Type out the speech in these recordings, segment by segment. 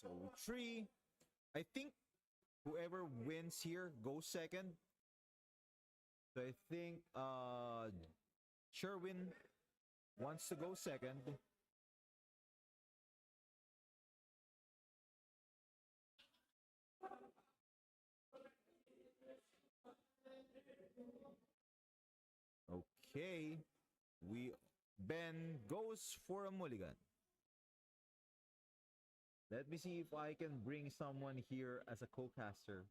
So three. I think whoever wins here goes second. So I think Sherwin wants to go second. Okay. We Ben goes for a mulligan. Let me see if I can bring someone here as a co-caster.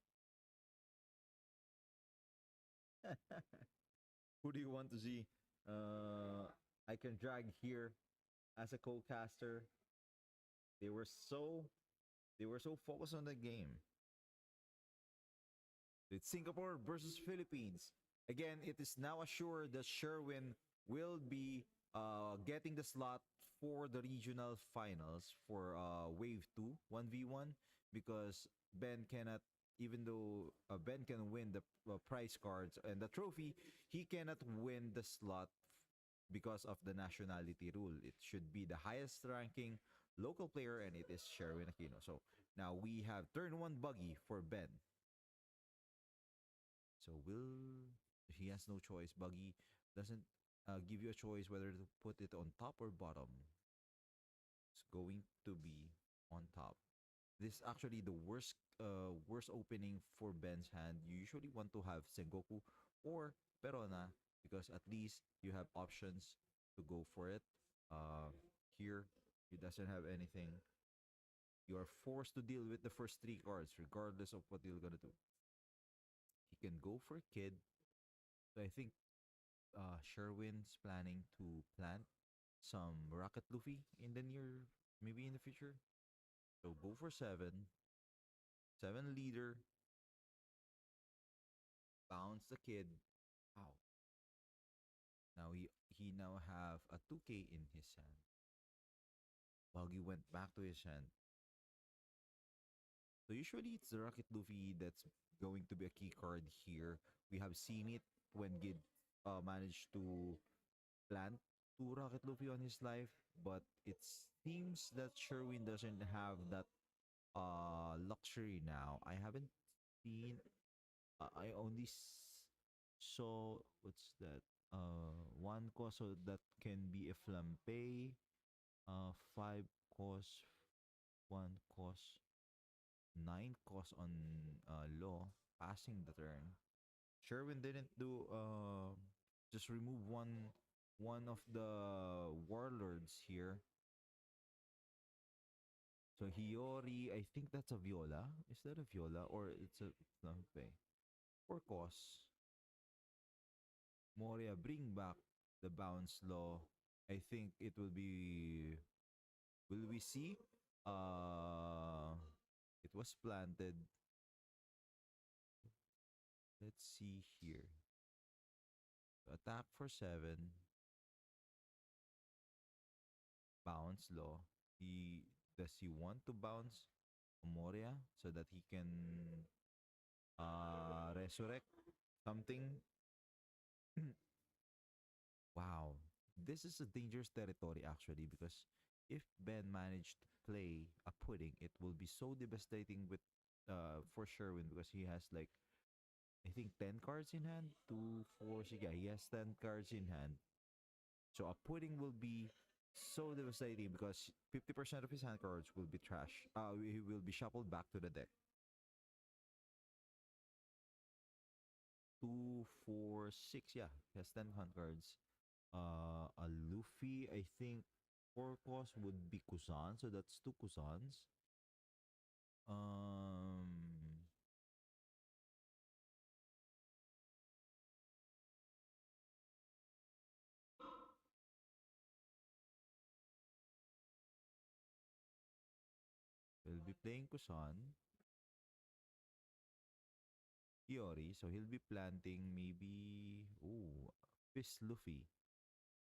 Who do you want to see? Uh, I can drag here as a co-caster. They were so they were so focused on the game. It's Singapore versus Philippines. Again, it is now assured that Sherwin will be getting the slot for the regional finals for Wave 2 1v1 because Ben cannot, even though Ben can win the prize cards and the trophy, he cannot win the slot because of the nationality rule. It should be the highest ranking local player, and it is Sherwin Aquino. So now we have turn one buggy for Ben. So he has no choice. Buggy doesn't give you a choice whether to put it on top or bottom. It's going to be on top. This is actually the worst opening for Ben's hand. You usually want to have Sengoku or Perona because at least you have options to go for it. Here he doesn't have anything. You are forced to deal with the first three cards regardless of what you're gonna do. He can go for Kid. So I think Sherwin's planning to plant some Rocket Luffy in the near, maybe in the future. So go for seven. Seven leader. Bounce the Kid. Wow. Now he now have a 2K in his hand. Buggy went back to his hand. So usually it's the Rocket Luffy that's going to be a key card here. We have seen it when Gid managed to plant two Rocket Luffy on his life, but it seems that Sherwin doesn't have that luxury now. I haven't seen. I only saw what's that? One cost so that can be a flambe. Five cost, one cost, nine cost on law passing the turn. Sherwin didn't do just remove one of the warlords here. So Hiyori, I think that's a Viola. Is that a Viola or it's a Flampe? Or Cos. Moria, bring back the bounce law. I think it will be. Will we see? It was planted. Let's see here. Attack for 7. Bounce law. Does he want to bounce Moria so that he can resurrect something? Wow. This is a dangerous territory actually because if Ben managed to play a pudding, it will be so devastating with for Sherwin because he has like I think 10 cards in hand. 2, 4, 6. Yeah, he has 10 cards in hand. So a pudding will be so devastating because 50% of his hand cards will be trash. He will be shuffled back to the deck. 2, 4, 6. Yeah, he has 10 hand cards. A Luffy, I think 4 cost would be Kusan, so that's 2 Kusans. Um, we'll be playing Kusan. Hiyori, so he'll be planting maybe Fist Luffy.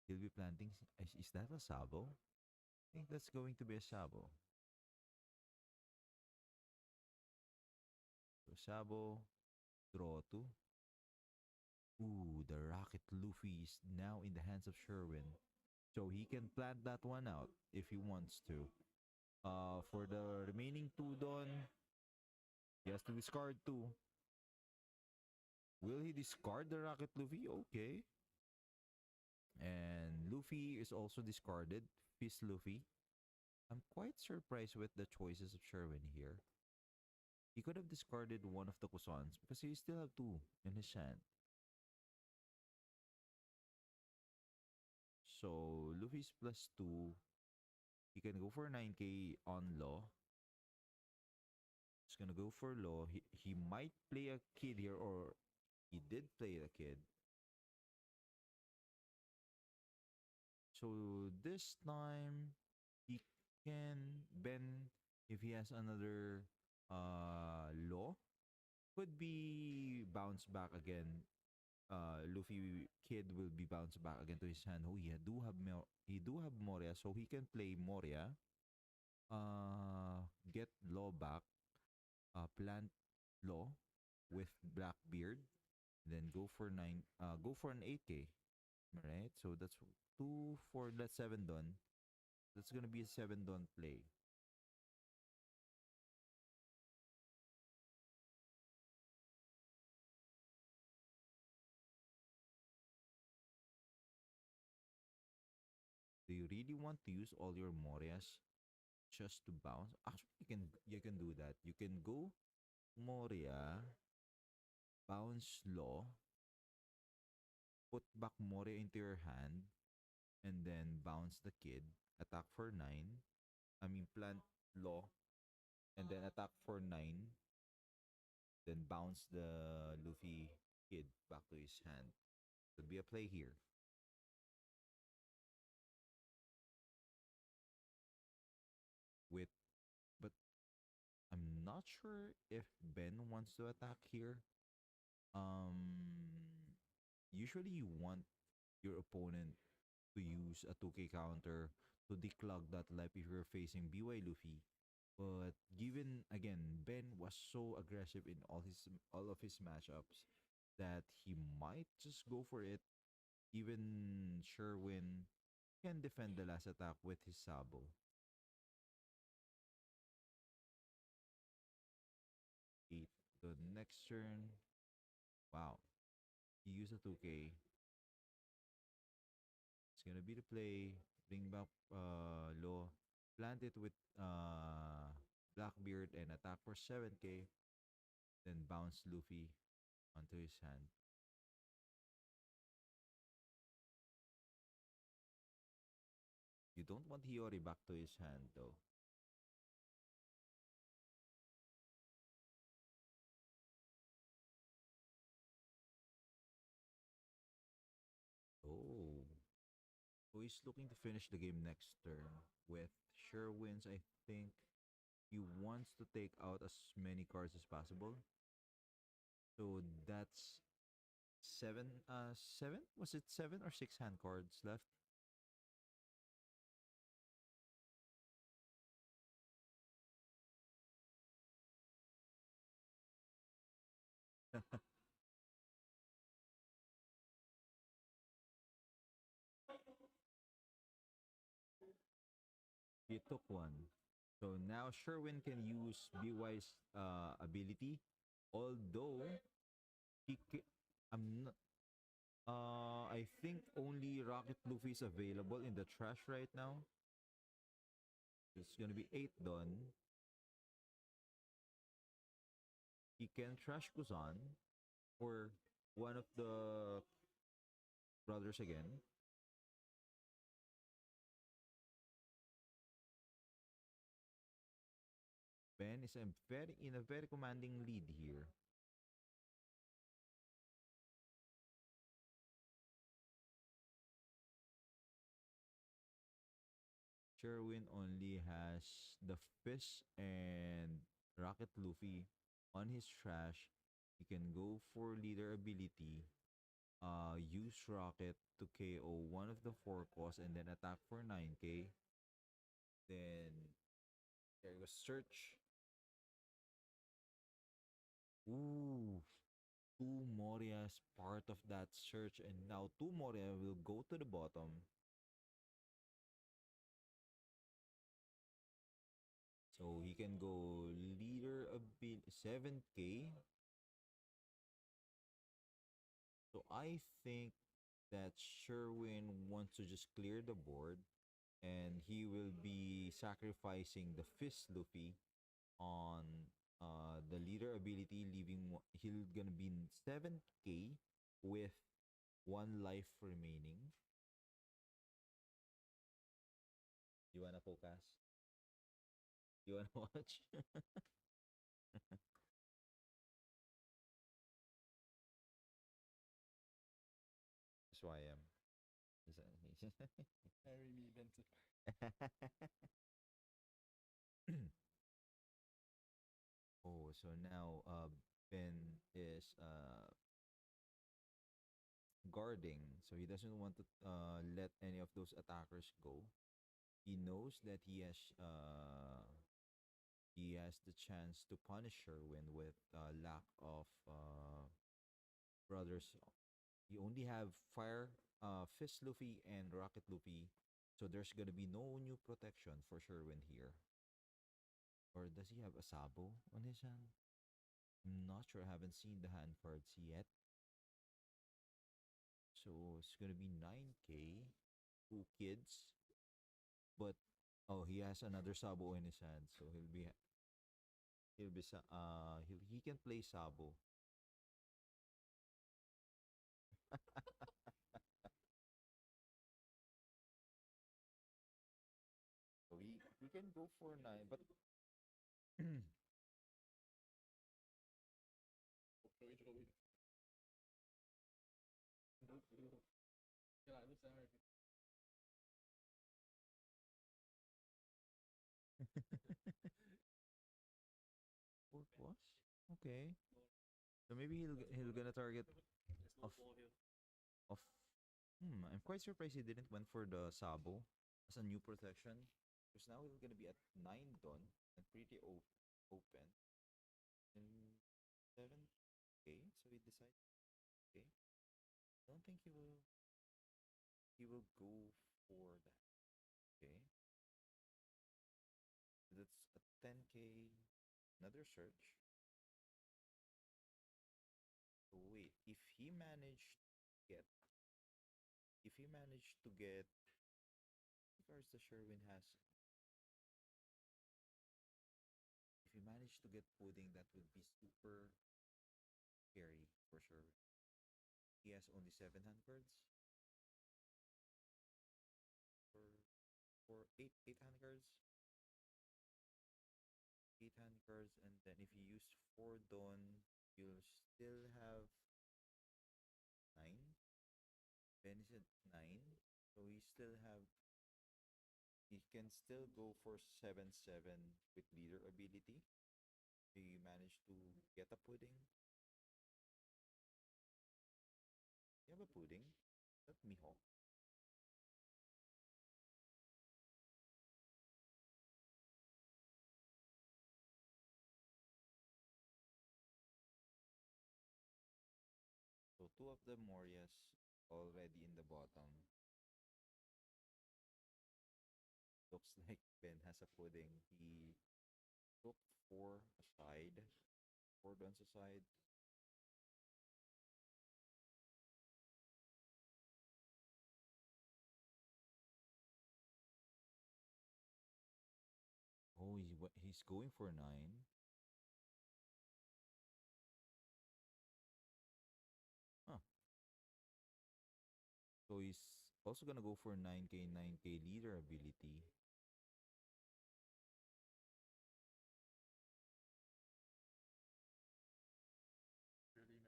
He'll be planting. Is that a Sabo? I think that's going to be a Sabo. So Sabo, draw 2. Ooh, the Rocket Luffy is now in the hands of Sherwin. So he can plant that one out if he wants to. For the remaining two Don, he has to discard two. Will he discard the Rocket Luffy? Okay. And Luffy is also discarded. Fist Luffy. I'm quite surprised with the choices of Sherwin here. He could have discarded one of the Kusans because he still have two in his hand. So Luffy's plus two. He can go for 9k on Law. He's gonna go for Law. He might play a kid here, or he did play a kid. So this time he can bend if he has another Law. Could be bounce back again. Luffy kid will be bounced back again to his hand. Oh, he do have Moria, so he can play Moria. Get Law back. Plant Law with Blackbeard. Then go for nine. Go for an 8k. Right. So that's two for that seven done. That's gonna be a seven done play. Do you really want to use all your Morias just to bounce? Actually, you can do that. You can go Moria, bounce Law, put back Moria into your hand, and then bounce the kid, attack for 9. I mean, plant Law, and then attack for 9, then bounce the Luffy kid back to his hand. Could be a play here. With, but I'm not sure if Ben wants to attack here. Um, Usually you want your opponent to use a 2k counter to declog that life if you're facing BY Luffy. But given again, Ben was so aggressive in all of his matchups that he might just go for it. Even Sherwin can defend the last attack with his Sabo. 8. The next turn, wow, he used a 2k. It's gonna be the play. Bring back Law. Plant it with Blackbeard and attack for 7k. Then bounce Luffy onto his hand. You don't want Hiyori back to his hand though. Oh. So he's looking to finish the game next turn with sure wins. I think he wants to take out as many cards as possible. So that's seven? Was it seven or six hand cards left? He took one. So now Sherwin can use BY's ability. Although he ca- I'm not I think only Rocket Luffy is available in the trash right now. It's gonna be 8 done. He can trash Kuzan or one of the brothers again. Ben is in a very commanding lead here. Sherwin only has the Fist and Rocket Luffy on his trash. He can go for leader ability, use Rocket to KO one of the four costs and then attack for 9k. Then there goes search. Ooh, two Morias part of that search, and now two Moria will go to the bottom. So he can go leader a bit 7K. So I think that Sherwin wants to just clear the board and he will be sacrificing the Fist Luffy on the leader ability, leaving he'll gonna be 7K with one life remaining. You wanna focus? You wanna watch? That's why I am. Marry me, Benson. Oh, so now Ben is guarding, so he doesn't want to let any of those attackers go. He knows that he has the chance to punish Sherwin with lack of brothers. You only have Fire, Fist Luffy, and Rocket Luffy, so there's gonna be no new protection for Sherwin here. Or does he have a Sabo on his hand? I'm not sure. I haven't seen the hand cards yet. So it's gonna be 9K, two kids, but oh, he has another Sabo in his hand, so he can play Sabo. So he can go for nine, but Joey, Joey. Kaya ano sa work was okay. So maybe he'll gonna target of of. I'm quite surprised he didn't went for the Sabo as a new protection because now he's gonna be at 9 done and pretty open and 7K. So he decides, okay, I don't think he will go for that. Okay, so that's a 10K. Another search. So wait, get if he managed to get cards the Sherwin has, if he managed to get pudding, that would be super scary for Sherwin. He has only 7 hand cards for eight hand cards, 8 hand cards, and then if you use 4 Dawn, you'll still have 9. Ben is at 9, so he can still go for 7/7 with leader ability. He managed to get a pudding. You have a pudding? That Mihawk. So two of the Morias already in the bottom. Looks like Ben has a pudding. He took 4 aside, 4 Dons aside. Oh, he's going for 9. Huh. So he's also gonna go for 9K leader ability. really man.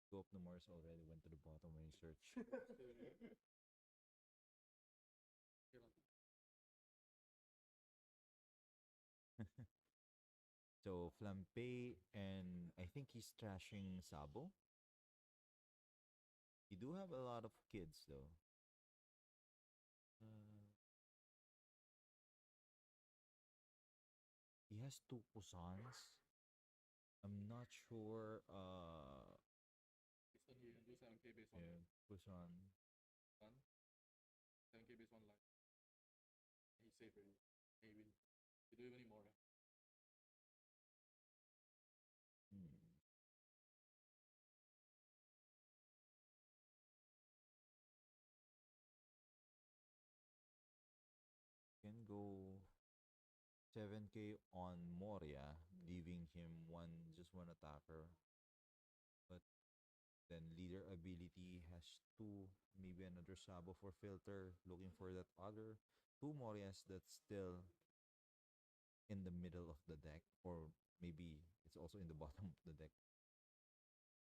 Two of the Morias already went to the bottom when he searched. So Flampe, and I think he's trashing Sabo. You do have a lot of kids though. Uh, has two Kusans. I'm not sure. This turn he can do 7k base on Yeah, Kusan. one, 7k base on life. He's safe already. He win. You don't even need more, right? Hmm. Can go 7k on Moria, leaving him one attacker. But then leader ability has two, maybe another Sabo for filter, looking for that other two Morias that's still in the middle of the deck, or maybe it's also in the bottom of the deck.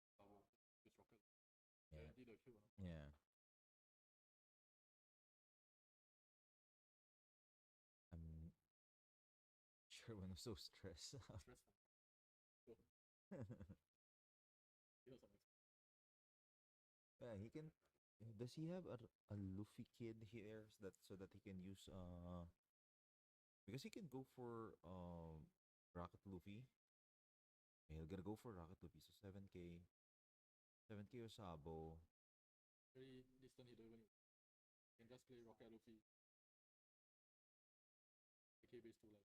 Just rocket. Yeah. Guarantee the kill, no? Yeah. I'm sure when I'm so stressed. Stressful. Go. Heal something. Yeah, he can. Does he have a Luffy kid here so that he can use because he can go for Rocket Luffy. Yeah, he'll gonna go for Rocket Luffy. So 7k Osabo. Very distant, he don't even need. You can just play Rocket Luffy. AK base 2 life.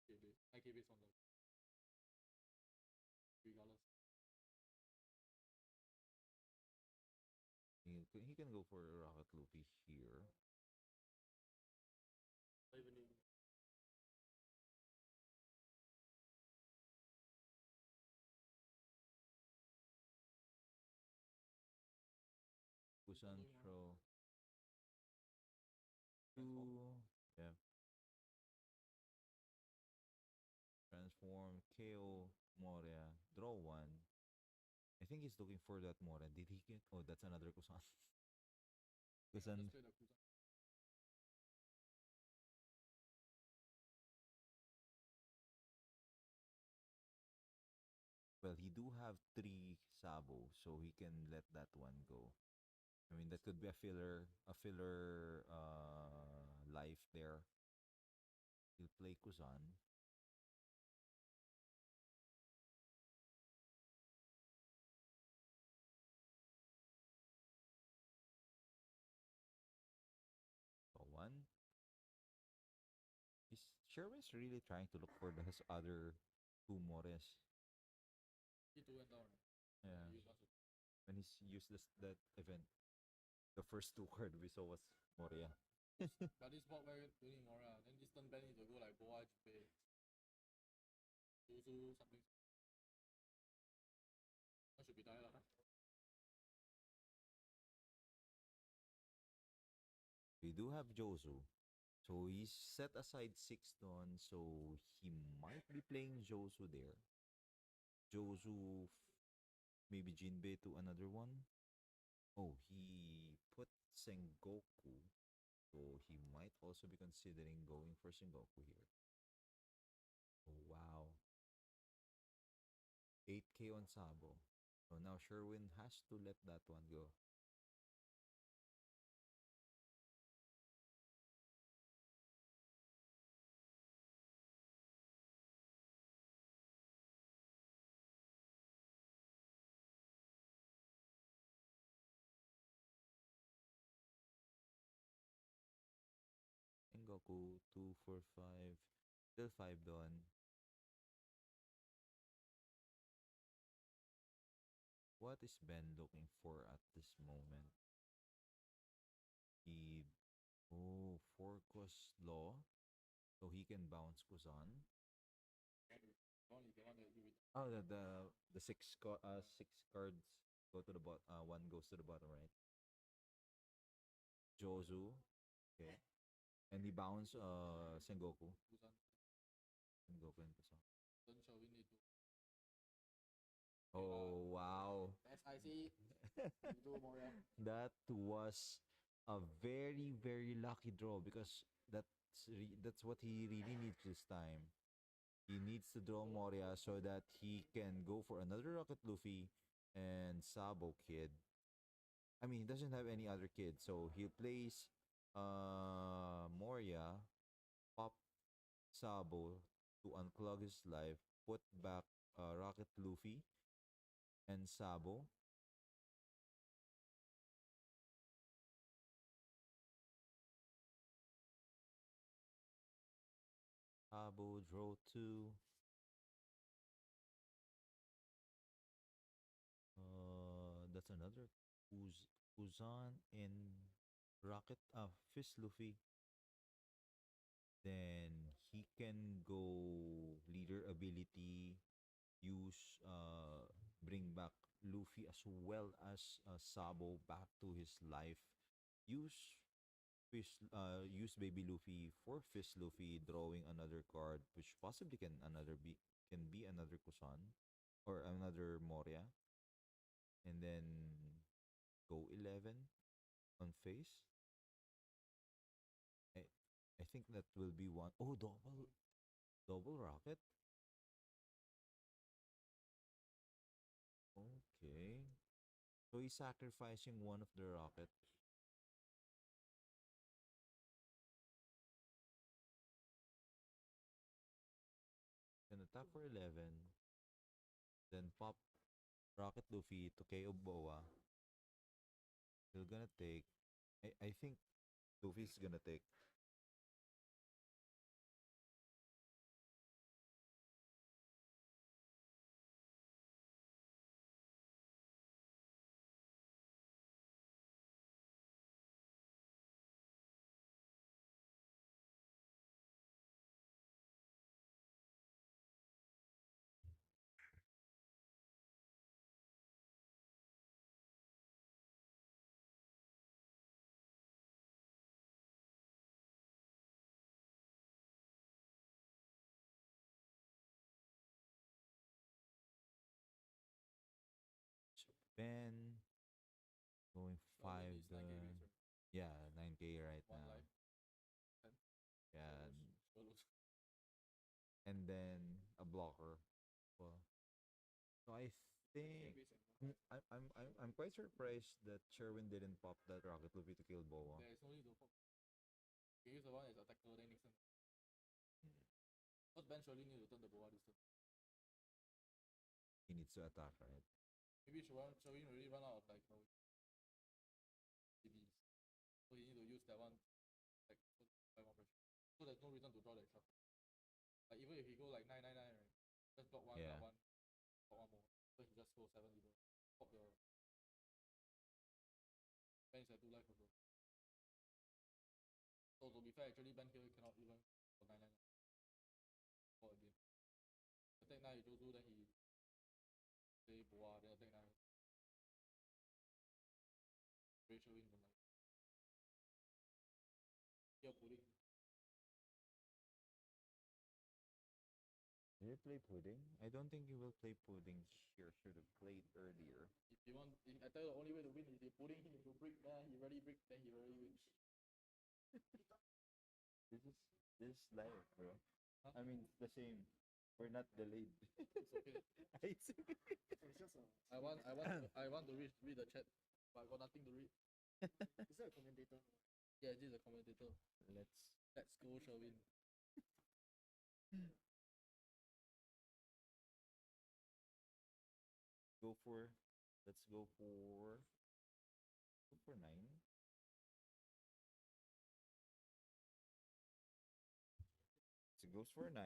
AK base. IK base 1 life. Regardless. He can go for Rocket Luffy here. Not even need. Busan throw Transform. two. Yeah. Transform, KO, Moria, draw one. I think he's looking for that Moria. Did he get? Oh, that's another Kusan. Kusan. Just play the Kusan. Well, he do have three Sabo, so he can let that one go. I mean, that could be a filler life there. He'll play Kuzan. So one. Is Sherman's really trying to look for his other two Mores? He 2 went down, right? Yeah. He used one. When he's used that event, the first two card we saw was Moria. But this bot where you need more, then this turn ban need to go like Boa, Jipe, Yuzu, something. That should be die lah. We do have Jozu. So he's set aside 6 so he might be playing Jozu there. Jozu, maybe Jinbei to another one. Oh, he put Sengoku, so he might also be considering going for Sengoku here. Oh, wow. 8k on Sabo. So now Sherwin has to let that one go. Sengoku, 2, 4, 5. Still 5 done. What is Ben looking for at this moment? He, oh, 4 cost law. So he can bounce Kuzan. Only the one that you with. Oh, the 6 cards go to the bot. One goes to the bottom, right? Jozu, okay, and he bounce Sengoku, Busan. Sengoku and Kuzan. Turn Sherwin need to. Oh wow, SIC. You do more, yeah. that was a very very lucky draw because that's what he really needs this time. He needs to draw Moria so that he can go for another Rocket Luffy and Sabo Kid. I mean, he doesn't have any other kids, so he plays Moria, pop Sabo to unclog his life, put back Rocket Luffy and Sabo. Sabo draw two. That's another Uzan in Rocket Fist Luffy. Then he can go leader ability, use bring back Luffy as well as Sabo back to his life. Use use baby Luffy for Fist Luffy, drawing another card, which possibly can be another Kusan or another Moria, and then go 11 on face. I I think that will be one. Oh, double rocket. Okay. So he's sacrificing one of the rocket. Can attack for 11. Then pop Rocket Luffy to KO Boa. He's gonna take. I think Luffy's gonna take. Ben going Oh, then five he's the 9k weeks, right? yeah 9K right One now. life, 10. Yeah, Sure lose. and then a blocker. Well, so I 10k think weeks. I'm quite surprised that Sherwin didn't pop that Rocket Luffy to kill Boa. There is no need to pop. You use the one as attacker, then next turn. Because Ben surely need to turn the boa this turn. He needs to attack, right? Maybe Sherwin already run out of like CDs. So he need to use that one like by one pressure. So there's no reason to draw the extra. Like even if he go like 999, right? Just block one, Yeah. cut one, got one more. So he just go 7 level. Pop the Ben is at 2 life also. So to be fair, actually Ben here cannot even for 999 for a game. Attack 9 Jozu, then he play Boa, then attack 9. Ratio in from like here pulling. Did he play pudding? I don't think he will play pudding here. Should have played earlier. If you want, I tell you the only way to win is you pulling him into brick, then he really brick, then he really wins. This is this is life, bro. Huh? I mean, it's the same. We're not delayed. It's okay. It's okay. It's just I want to read the chat, but I got nothing to read. Is that a commentator? Yeah, this is a commentator. Let's Let's go, Sherwin. go for. Let's go for. Go for 9. So it goes for 9.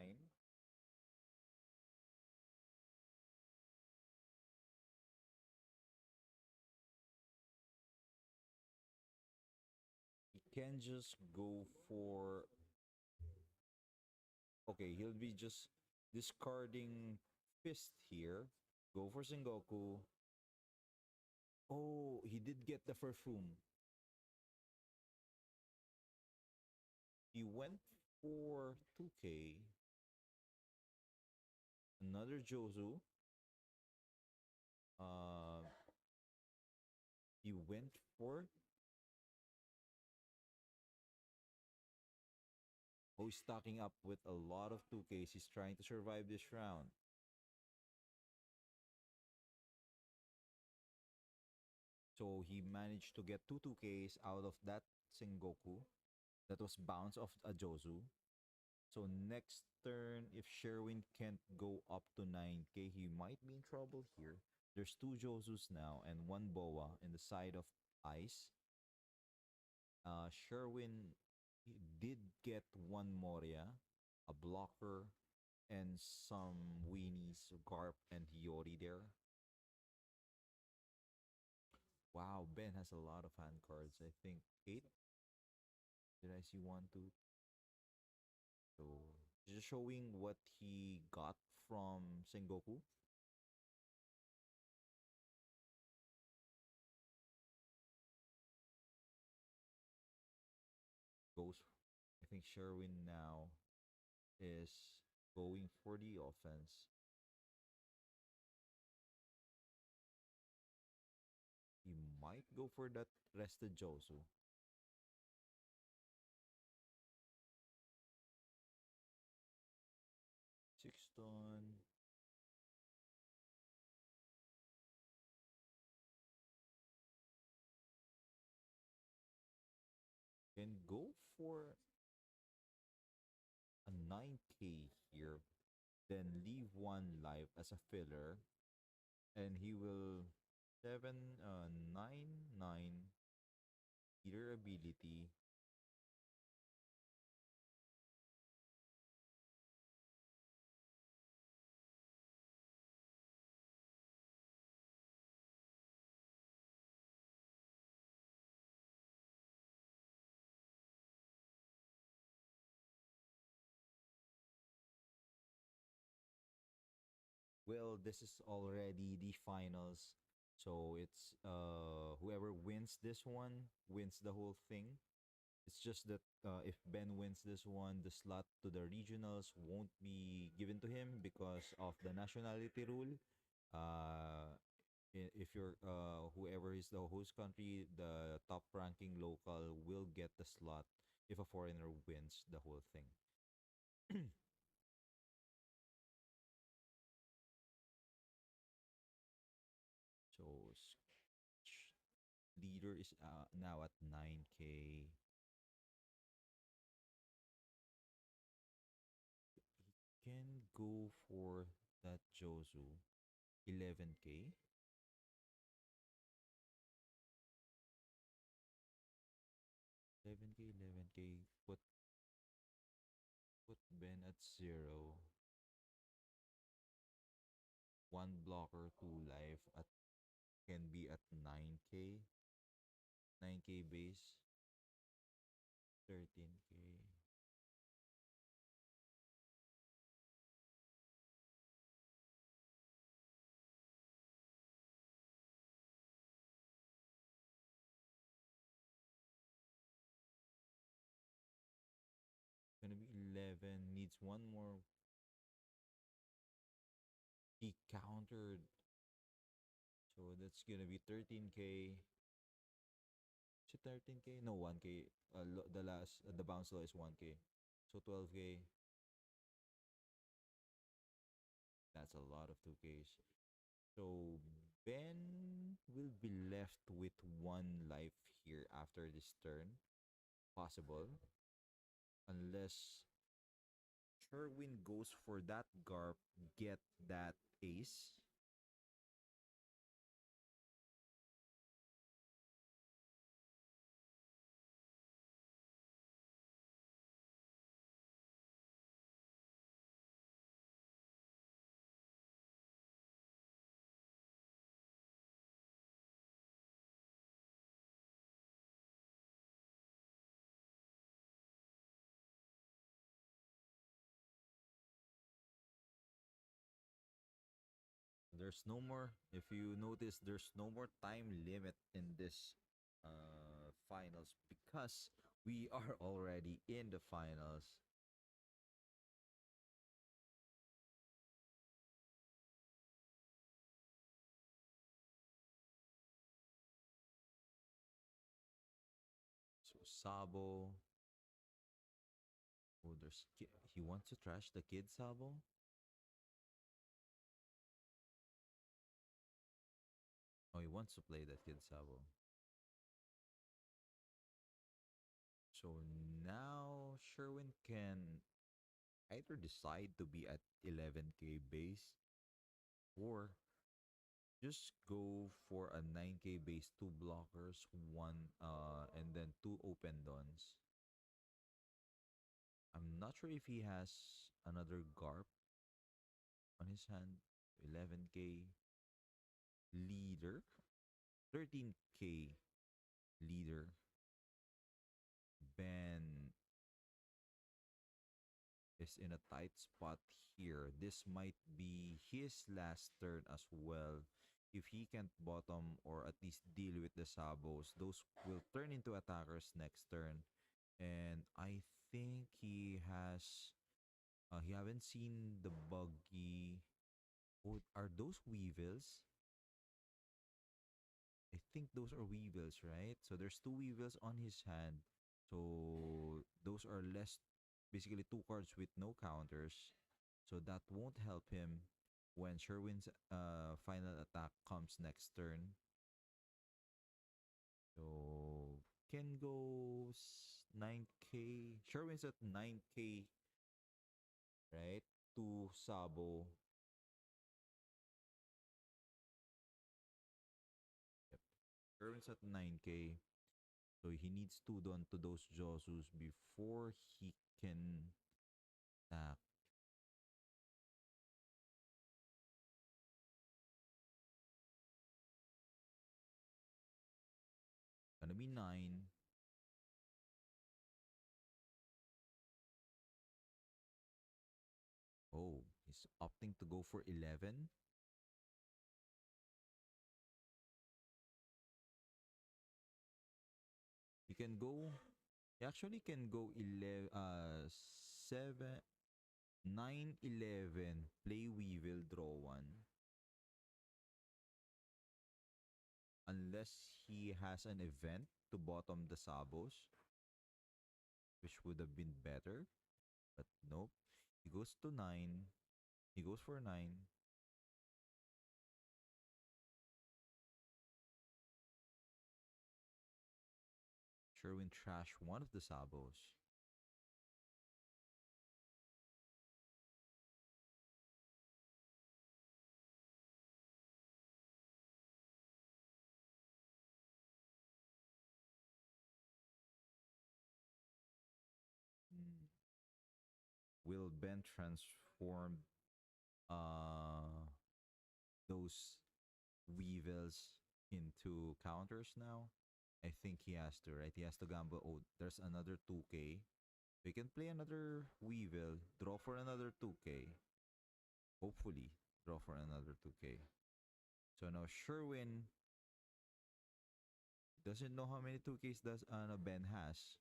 He can just go for. Okay, he'll be just discarding fist here. Go for Sengoku. Oh, he did get the perfume. He went for 2K. Another Jozu. Uh, he went for. Oh, he's stocking up with a lot of 2Ks. He's trying to survive this round. So he managed to get two 2Ks out of that Sengoku that was bounced off a Jozu. So next turn, if Sherwin can't go up to 9k, he might be in trouble here. There's two Josus now and one Boa in the side of ice. Sherwin did get one Moria, a blocker, and some weenies, Garp and Hiyori there. Wow, Ben has a lot of hand cards. I think eight. Did I see one, two? So just showing what he got from Sengoku. Goes, I think Sherwin now is going for the offense. He might go for that rested Josu. Sixton can go for a 9k here, then leave one life as a filler, and he will 7 9 9 either ability. Well, this is already the finals. So it's whoever wins this one wins the whole thing. It's just that if Ben wins this one, the slot to the regionals won't be given to him because of the nationality rule. Uh, if you're whoever is the host country, the top ranking local will get the slot if a foreigner wins the whole thing. So leader is now at 9k. Can go for that Jozu 11k. 7k, 11k. Put Ben at 0. One blocker, two life at can be at 9k. 9k base, 13k. Gonna be 11. Needs one more. He countered. So that's gonna be 13k. Is it 13k? No, 1k. The last, the bounce law is 1k. So 12k. That's a lot of 2ks. So Ben will be left with one life here after this turn. Possible. Unless Sherwin goes for that Garp, get that ace. There's no more, if you notice, there's no more time limit in this finals because we are already in the finals. So Sabo, oh, he wants to trash the kid Sabo. Oh, he wants to play that kid Sabo. So now Sherwin can either decide to be at 11k base or just go for a 9k base, two blockers, one and then two open dons. I'm not sure if he has another Garp on his hand. 11k leader, 13k leader. Ben is in a tight spot here. This might be his last turn as well. If he can't bottom or at least deal with the Sabos, those will turn into attackers next turn. And I think he haven't seen the buggy. Oh, are those Weevils? I think those are Weevils, right? So there's two Weevils on his hand. So those are less, basically two cards with no counters. So that won't help him when Sherwin's final attack comes next turn. So can go 9k. Sherwin's at 9k, right? To Sabo. Yep. Sherwin's at 9k. So he needs to do onto those Josus before he can attack. Gonna be 9. Oh, he's opting to go for 11. He can go. He actually can go 11, 7, 9, 11. Play Weevil, draw 1. Unless he has an event to bottom the Sabos, which would have been better. But nope. He goes to 9. He goes for 9. Sherwin trash one of the Sabos. Mm. Will Ben transform uh those Weevils into counters now? I think he has to, right? He has to gamble. Oh, there's another 2k. We can play another Weevil, draw for another 2k. Hopefully, draw for another 2k. So now Sherwin doesn't know how many 2ks does Ben has.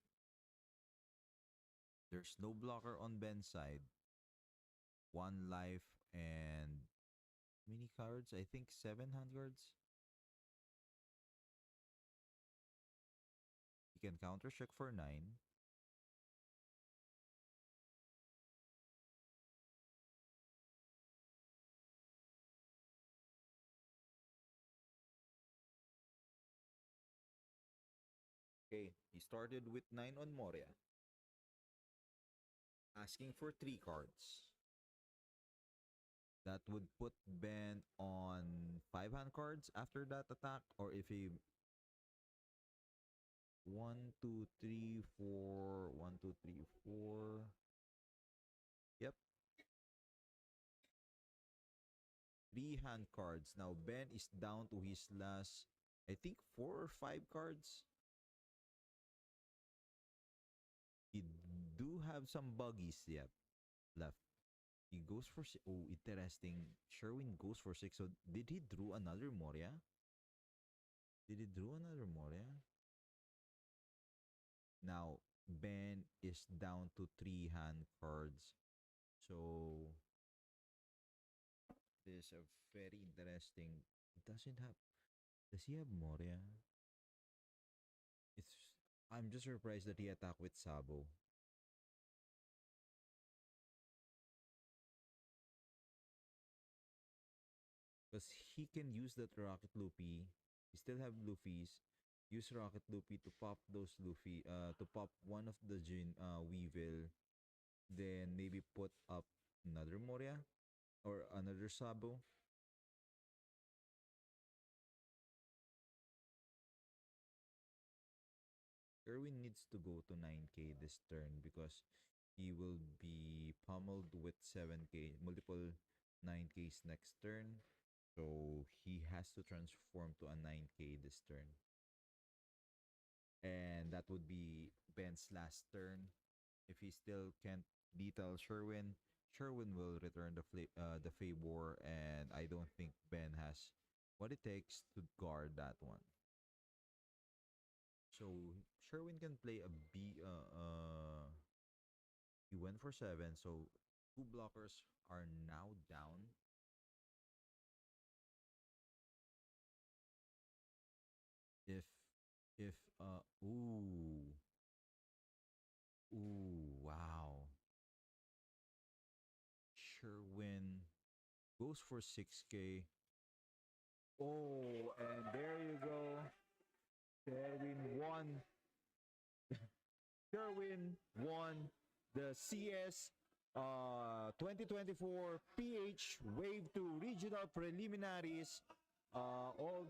There's no blocker on Ben's side. One life and many cards. I think 7 hand cards. He can counter check for 9. Okay, he started with 9 on Moria, asking for 3 cards. That would put Ben on 5 hand cards after that attack, or if he 1, 2, 3, 4, 1, 2, 3, 4. Yep, 3 hand cards. Now Ben is down to his last, I think 4 or 5 cards. He do have some buggies, yep, left. He goes for oh, interesting. Sherwin goes for 6. So did he drew another Moria? Did he drew another Moria? Now Ben is down to 3 hand cards. So this is a very interesting. Doesn't have. Does he have Moria? It's. I'm just surprised that he attacked with Sabo. Because he can use that Rocket Luffy. He still have Luffy's. Use Rocket Luffy to pop those Luffy. To pop one of the Jin Weevil. Then maybe Luffy put up another Moria or another Sabo. Erwin needs to go to 9k this turn because he will be pummeled with 7k, multiple 9k's next turn. So he has to transform to a 9k this turn. And that would be Ben's last turn. If he still can't detail Sherwin, Sherwin will return the Favor, and I don't think Ben has what it takes to guard that one. So Sherwin can play a B. He went for 7, so two blockers are now down. If if wow, Sherwin goes for 6k. Oh, and there you go. Sherwin won. Sherwin won the CS 2024 PH Wave 2 Regional Preliminaries. All